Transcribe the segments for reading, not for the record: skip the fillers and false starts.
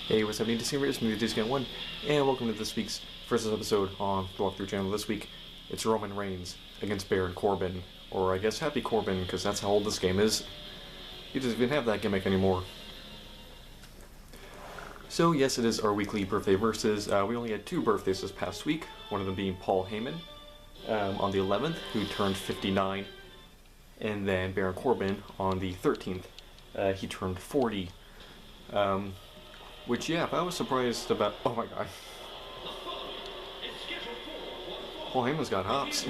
Hey, what's happening? It's me, Guy01, and welcome to this week's first episode on the Walkthrough channel. This week, it's Roman Reigns against Baron Corbin, or I guess Happy Corbin, because that's how old this game is. He doesn't even have that gimmick anymore. So yes, it is our weekly birthday versus. We only had two birthdays this past week, one of them being Paul Heyman on the 11th, who turned 59, and then Baron Corbin on the 13th, he turned 40. Which, yeah, I was surprised about. Oh my god. Paul Heyman's got hops.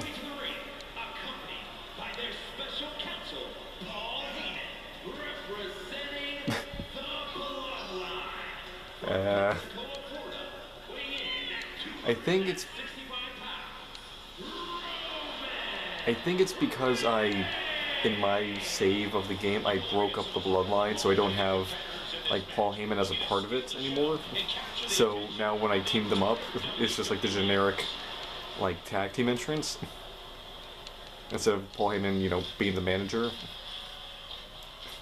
I think it's because in my save of the game, I broke up the bloodline, so I don't have like Paul Heyman as a part of it anymore. So now when I team them up, it's just like the generic like tag team entrance instead of Paul Heyman, you know, being the manager.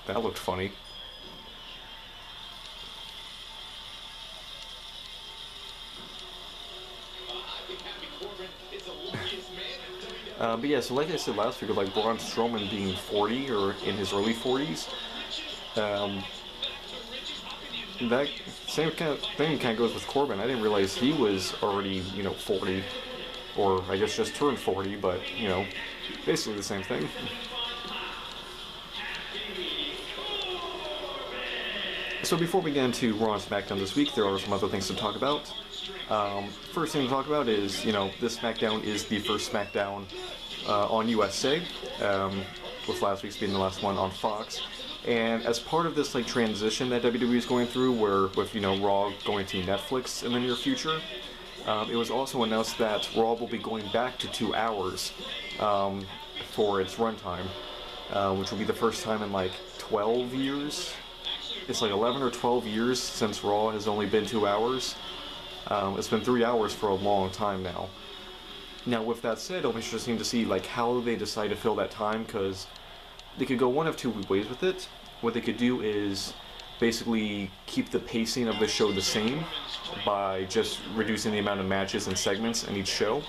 That looked funny. But yeah, so like I said last week, like Braun Strowman being 40 or in his early 40s, that same kind of thing kind of goes with Corbin. I didn't realize he was already, 40, or I guess just turned 40, but, basically the same thing. So before we get into Raw and SmackDown this week, there are some other things to talk about. First thing to talk about is, this SmackDown is the first SmackDown on USA, with last week's being the last one on Fox. And as part of this transition that WWE is going through, where with Raw going to Netflix in the near future, it was also announced that Raw will be going back to 2 hours for its runtime, which will be the first time in 12 years. It's 11 or 12 years since Raw has only been 2 hours. It's been 3 hours for a long time now. Now, with that said, it'll be interesting to see how they decide to fill that time, because they could go one of two ways with it. What they could do is basically keep the pacing of the show the same by just reducing the amount of matches and segments in each show,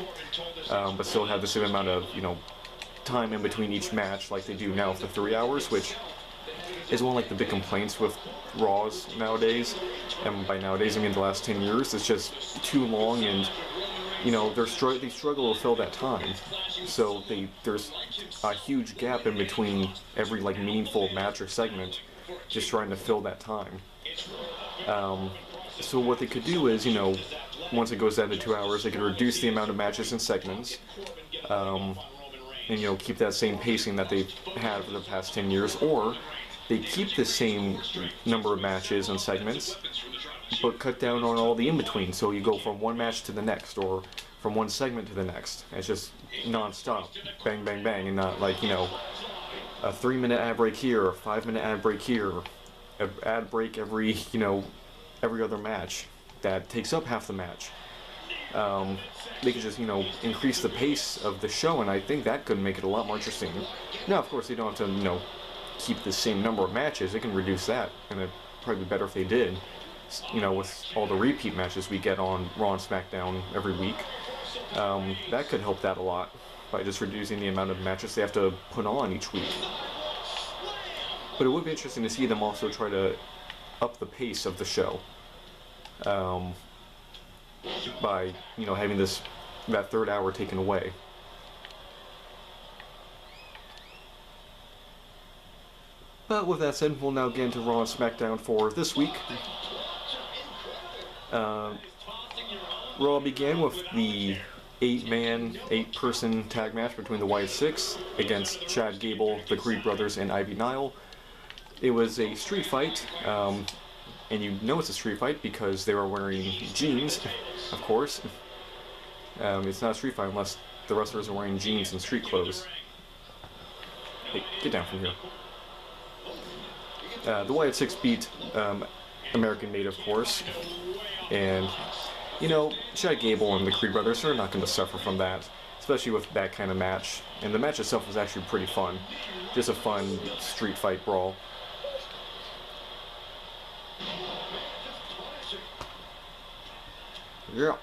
but still have the same amount of time in between each match like they do now for 3 hours, which is one of the big complaints with Raws nowadays. And by nowadays I mean the last 10 years. It's just too long, and they struggle to fill that time. So there's a huge gap in between every meaningful match or segment, just trying to fill that time. So what they could do is, once it goes down to 2 hours, they could reduce the amount of matches and segments, and keep that same pacing that they've had for the past 10 years, or they keep the same number of matches and segments, but cut down on all the in-between. So you go from one match to the next, or from one segment to the next. It's just non-stop, bang, bang, bang, and not a 3-minute ad break here, a 5-minute ad break here, an ad break every other match that takes up half the match. They could just increase the pace of the show, and I think that could make it a lot more interesting. Now, of course, they don't have to keep the same number of matches. They can reduce that, and it'd probably be better if they did. With all the repeat matches we get on Raw and SmackDown every week, that could help that a lot by just reducing the amount of matches they have to put on each week. But it would be interesting to see them also try to up the pace of the show, by having that third hour taken away. But with that said, we'll now get into Raw and SmackDown for this week. Raw began with the 8-person tag match between the Wyatt Six against Chad Gable, the Creed Brothers, and Ivy Nile. It was a street fight, and it's a street fight because they were wearing jeans, of course. It's not a street fight unless the wrestlers are wearing jeans and street clothes. Hey, get down from here. The Wyatt Six beat American Made, of course, and Chad Gable and the Creed Brothers are not going to suffer from that, especially with that kind of match. And the match itself was actually pretty fun, just a fun street fight brawl. Yeah.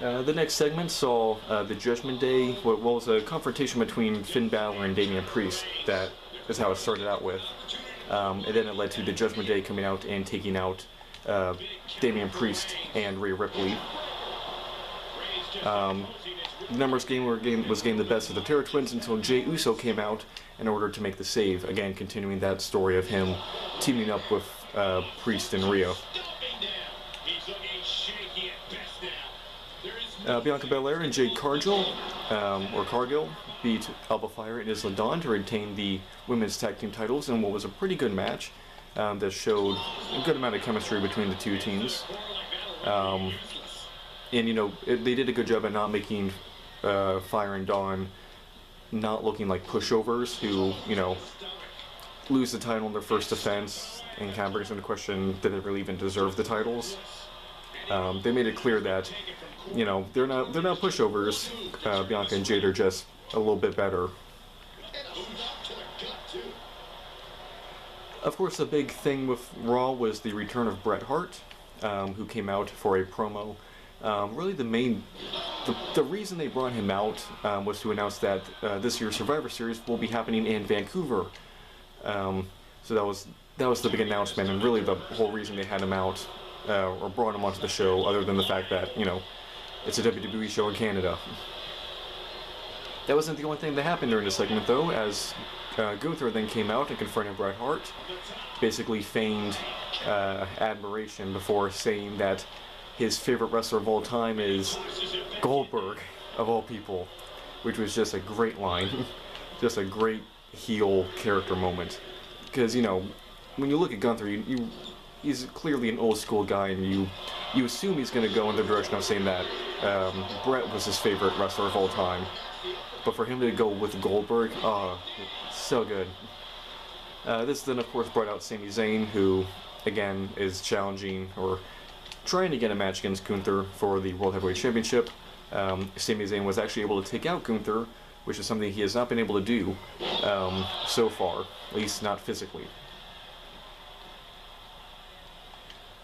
The next segment saw the Judgment Day, what was a confrontation between Finn Balor and Damian Priest. That is how it started out with. And then it led to the Judgment Day coming out and taking out Damian Priest and Rhea Ripley. The numbers game was getting the best of the Terror Twins until Jey Uso came out in order to make the save. Again, continuing that story of him teaming up with Priest and Rhea. Bianca Belair and Jade Cargill, beat Alba Fire and Isla Dawn to retain the women's tag team titles in what was a pretty good match that showed a good amount of chemistry between the two teams. And you know, they did a good job at not making Fire and Dawn not looking like pushovers who, you know, lose the title in their first defense and kind of brings into question did they really even deserve the titles. They made it clear that, you know, they're not pushovers. Bianca and Jade are just a little bit better. Of course, the big thing with Raw was the return of Bret Hart, who came out for a promo. Really, the reason they brought him out was to announce that this year's Survivor Series will be happening in Vancouver. So that was the big announcement, and really the whole reason they had him out or brought him onto the show, other than the fact that, you know, it's a WWE show in Canada. That wasn't the only thing that happened during the segment, though, as Gunther then came out and confronted Bret Hart, basically feigned admiration before saying that his favorite wrestler of all time is Goldberg, of all people, which was just a great line, just a great heel character moment. Because, you know, when you look at Gunther, he's clearly an old school guy, and you assume he's going to go in the direction of saying that Bret was his favorite wrestler of all time. But for him to go with Goldberg, so good. This then, of course, brought out Sami Zayn, who, again, is challenging or trying to get a match against Gunther for the World Heavyweight Championship. Sami Zayn was actually able to take out Gunther, which is something he has not been able to do so far, at least not physically.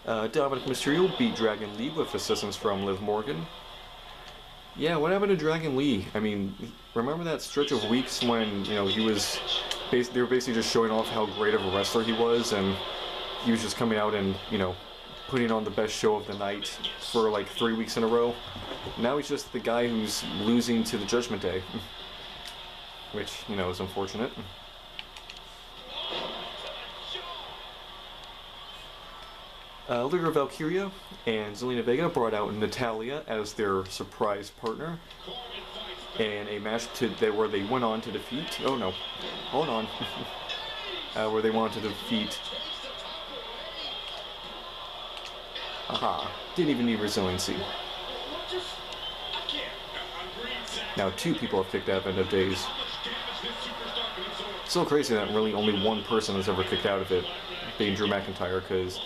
Dominic Mysterio beat Dragon Lee with assistance from Liv Morgan. Yeah, what happened to Dragon Lee? I mean, remember that stretch of weeks when, you know, they were basically just showing off how great of a wrestler he was, and he was just coming out and, you know, putting on the best show of the night for like 3 weeks in a row. Now he's just the guy who's losing to the Judgment Day, which, you know, is unfortunate. Lyra Valkyria and Zelina Vega brought out Natalya as their surprise partner in a match where they went on to defeat... Oh no, hold on. Where they wanted to defeat... Aha, didn't even need resiliency. Now 2 people have kicked out of End of Days. It's so crazy that really only one person has ever kicked out of it, being Drew McIntyre, because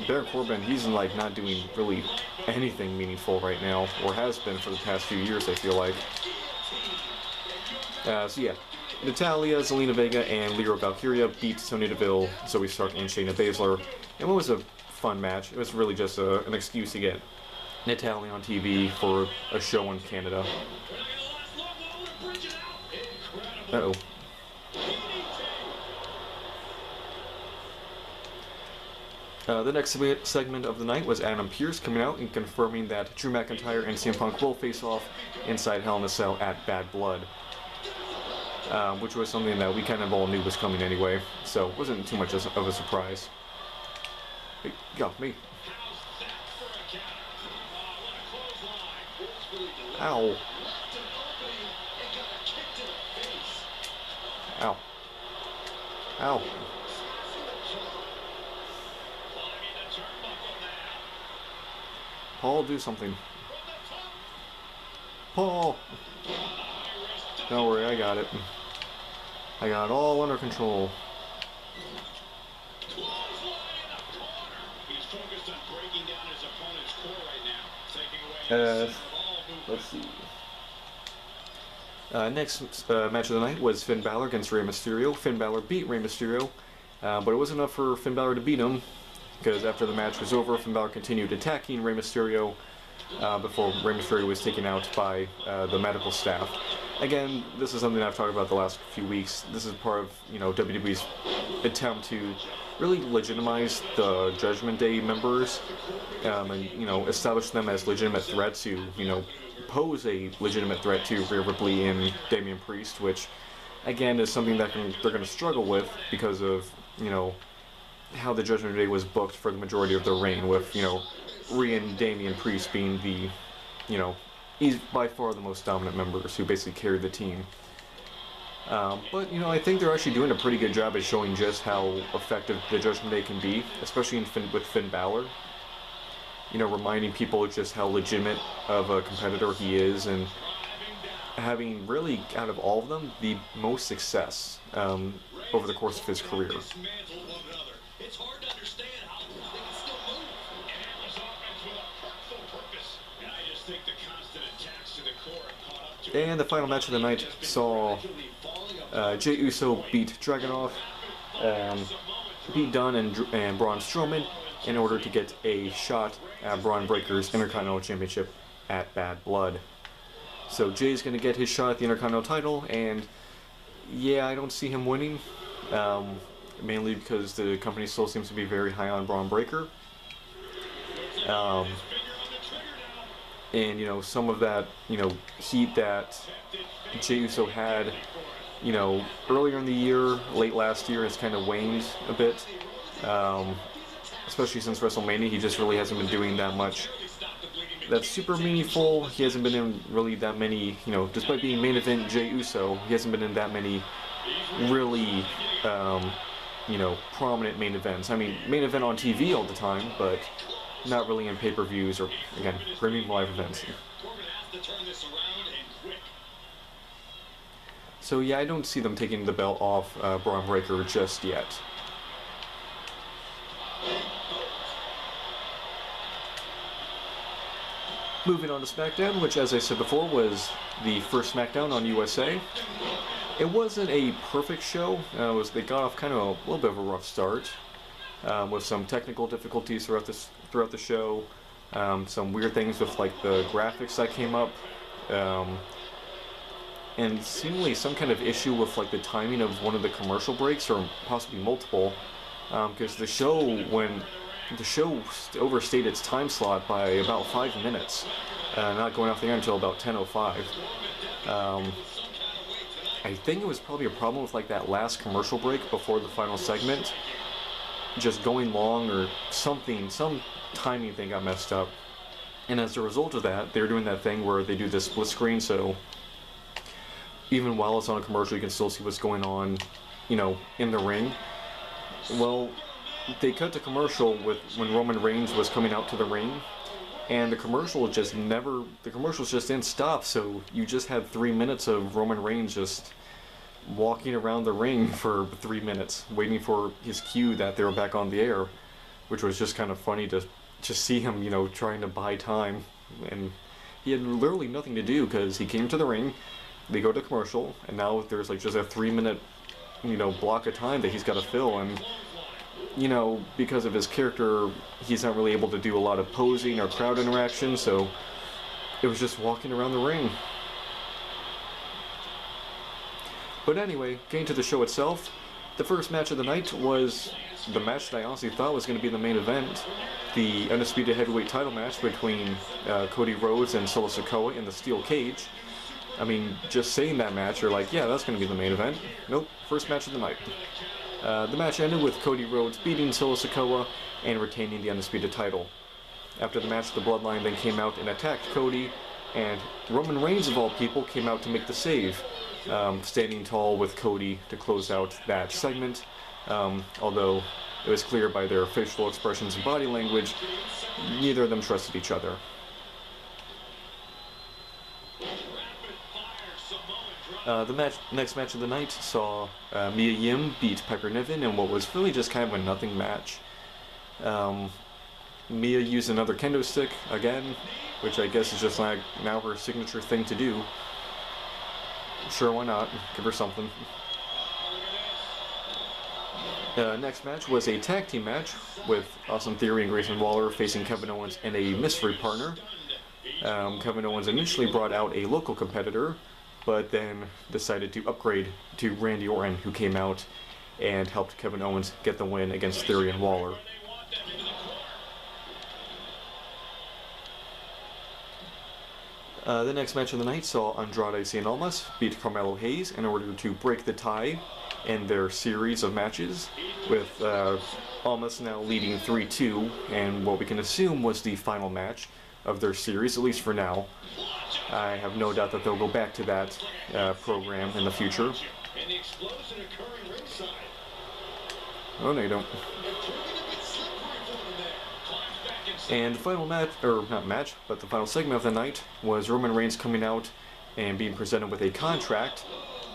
Baron Corbin, he's like not doing really anything meaningful right now, or has been for the past few years, I feel like. So yeah, Natalya, Zelina Vega, and Lyra Valkyria beat Sonya Deville, Zoe Stark, and Shayna Baszler. And what was a fun match. It was really just an excuse to get Natalya on TV for a show in Canada. Uh-oh. The next segment of the night was Adam Pearce coming out and confirming that Drew McIntyre and CM Punk will face off inside Hell in a Cell at Bad Blood, which was something that we kind of all knew was coming anyway, so it wasn't too much of a surprise. Hey, got me. Ow. Ow. Ow. Paul, do something. Paul! Don't worry, I got it. I got it all under control. Let's see. Next match of the night was Finn Balor against Rey Mysterio. Finn Balor beat Rey Mysterio but it wasn't enough for Finn Balor to beat him, because after the match was over, Finn Balor continued attacking Rey Mysterio before Rey Mysterio was taken out by the medical staff. Again, this is something I've talked about the last few weeks. This is part of, WWE's attempt to really legitimize the Judgment Day members, and establish them as legitimate threats who, pose a legitimate threat to Rhea Ripley and Damian Priest, which again is something that they're going to struggle with because of how the Judgment Day was booked for the majority of their reign, with Rhea and Damian Priest being the he's by far the most dominant members who basically carried the team. But I think they're actually doing a pretty good job at showing just how effective the Judgment Day can be, especially with Finn Balor. Reminding people just how legitimate of a competitor he is, and having really, out of all of them, the most success over the course of his career. And the final match of the night saw Jey Uso beat Dragunov, beat Dunn and Braun Strowman in order to get a shot at Braun Breaker's Intercontinental Championship at Bad Blood. So Jay's going to get his shot at the Intercontinental title, and yeah, I don't see him winning, mainly because the company still seems to be very high on Braun Breaker. And some of that heat that Jey Uso had earlier in the year, late last year, has kind of waned a bit, especially since WrestleMania. He just really hasn't been doing that much that's super meaningful. He hasn't been in really that many, despite being main event Jey Uso, he hasn't been in that many really prominent main events. I mean, main event on TV all the time, but not really in pay-per-views or, again, premium live events. So yeah, I don't see them taking the belt off Braun Breaker just yet. Moving on to SmackDown, which, as I said before, was the first SmackDown on USA. It wasn't a perfect show. They got off kind of a little bit of a rough start, with some technical difficulties throughout the show, some weird things with like the graphics that came up, and seemingly some kind of issue with like the timing of one of the commercial breaks, or possibly multiple, because the show overstayed its time slot by about 5 minutes, not going off the air until about 10:05. I think it was probably a problem with like that last commercial break before the final segment, just going long or something, some timing thing got messed up. And as a result of that, they're doing that thing where they do this split screen, so even while it's on a commercial, you can still see what's going on, in the ring. Well, they cut to commercial when Roman Reigns was coming out to the ring, and the commercials just didn't stop, so you just had 3 minutes of Roman Reigns just walking around the ring for 3 minutes, waiting for his cue that they were back on the air, which was just kind of funny to just see him, trying to buy time, and he had literally nothing to do, because he came to the ring, they go to commercial, and now there's like just a 3 minute, block of time that he's got to fill, and because of his character, he's not really able to do a lot of posing or crowd interaction, so it was just walking around the ring. But anyway, getting to the show itself, the first match of the night was the match that I honestly thought was going to be the main event, the Undisputed Heavyweight title match between Cody Rhodes and Solo Sikoa in the steel cage. I mean, just saying that match, you're like, yeah, that's going to be the main event. Nope, first match of the night. The match ended with Cody Rhodes beating Solo Sikoa and retaining the Undisputed title. After the match, the Bloodline then came out and attacked Cody, and Roman Reigns, of all people, came out to make the save, standing tall with Cody to close out that segment, although it was clear by their facial expressions and body language, neither of them trusted each other. The next match of the night saw Mia Yim beat Piper Niven in what was really just kind of a nothing match. Mia used another kendo stick again, which I guess is just like now her signature thing to do. Sure, why not? Give her something. Next match was a tag team match with Austin Theory and Grayson Waller facing Kevin Owens and a mystery partner. Kevin Owens initially brought out a local competitor, but then decided to upgrade to Randy Orton, who came out and helped Kevin Owens get the win against Theory and Waller. The next match of the night saw Andrade Cien Almas beat Carmelo Hayes in order to break the tie in their series of matches, with Almas now leading 3-2, and what we can assume was the final match of their series, at least for now. I have no doubt that they'll go back to that program in the future. Oh, no, you don't. And the final match, or not match, but the final segment of the night was Roman Reigns coming out and being presented with a contract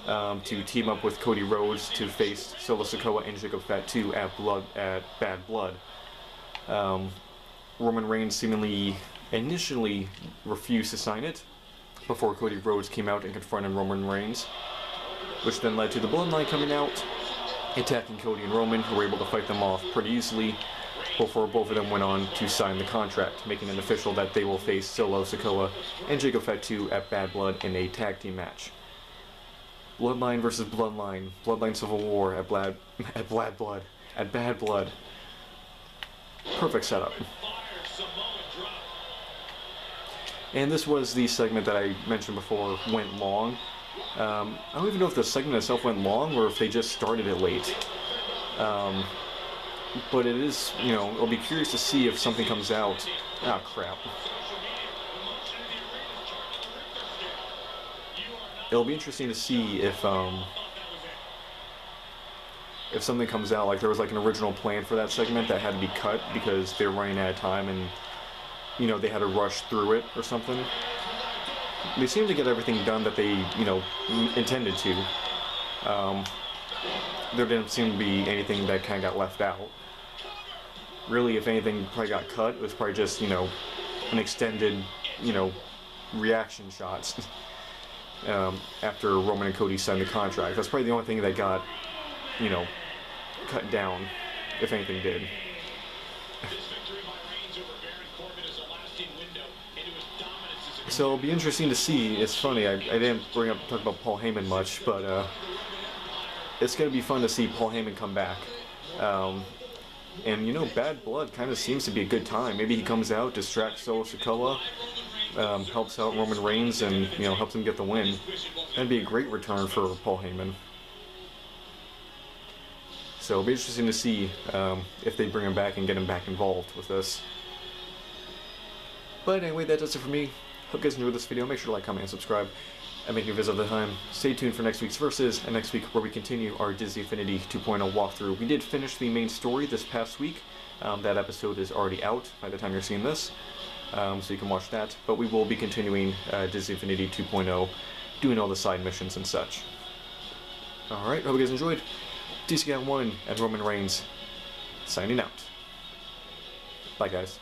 to team up with Cody Rhodes to face Solo Sikoa and Jacob Fatu at Bad Blood. Roman Reigns seemingly initially refused to sign it before Cody Rhodes came out and confronted Roman Reigns, which then led to the Bloodline coming out, attacking Cody and Roman, who were able to fight them off pretty easily before both of them went on to sign the contract, making it official that they will face Solo Sikoa and Jacob Fatu at Bad Blood in a tag team match. Bloodline versus Bloodline, Bloodline Civil War at Bad Blood. Perfect setup. And this was the segment that I mentioned before went long. I don't even know if the segment itself went long or if they just started it late. But it is, you know, I'll be curious to see if something comes out. Ah, crap. It'll be interesting to see if something comes out, like there was like an original plan for that segment that had to be cut because they were running out of time and, you know, they had to rush through it or something. They seemed to get everything done that they, you know, intended to. There didn't seem to be anything that kind of got left out. Really, if anything probably got cut, it was probably just, you know, an extended, you know, reaction shots after Roman and Cody signed the contract. That's probably the only thing that got, you know, cut down, if anything did. So it'll be interesting to see. It's funny, I didn't talk about Paul Heyman much, but it's going to be fun to see Paul Heyman come back. And, you know, Bad Blood kind of seems to be a good time. Maybe he comes out, distracts Solo Sikoa, helps out Roman Reigns, and, you know, helps him get the win. That'd be a great return for Paul Heyman. So it'll be interesting to see if they bring him back and get him back involved with this. But anyway, that does it for me. Hope you guys enjoyed this video. Make sure to like, comment, and subscribe. And make new videos all the time. Stay tuned for next week's Versus, and next week where we continue our Disney Infinity 2.0 walkthrough. We did finish the main story this past week. That episode is already out by the time you're seeing this, so you can watch that. But we will be continuing Disney Infinity 2.0, doing all the side missions and such. Alright, hope you guys enjoyed. Guy01 and Roman Reigns, signing out. Bye, guys.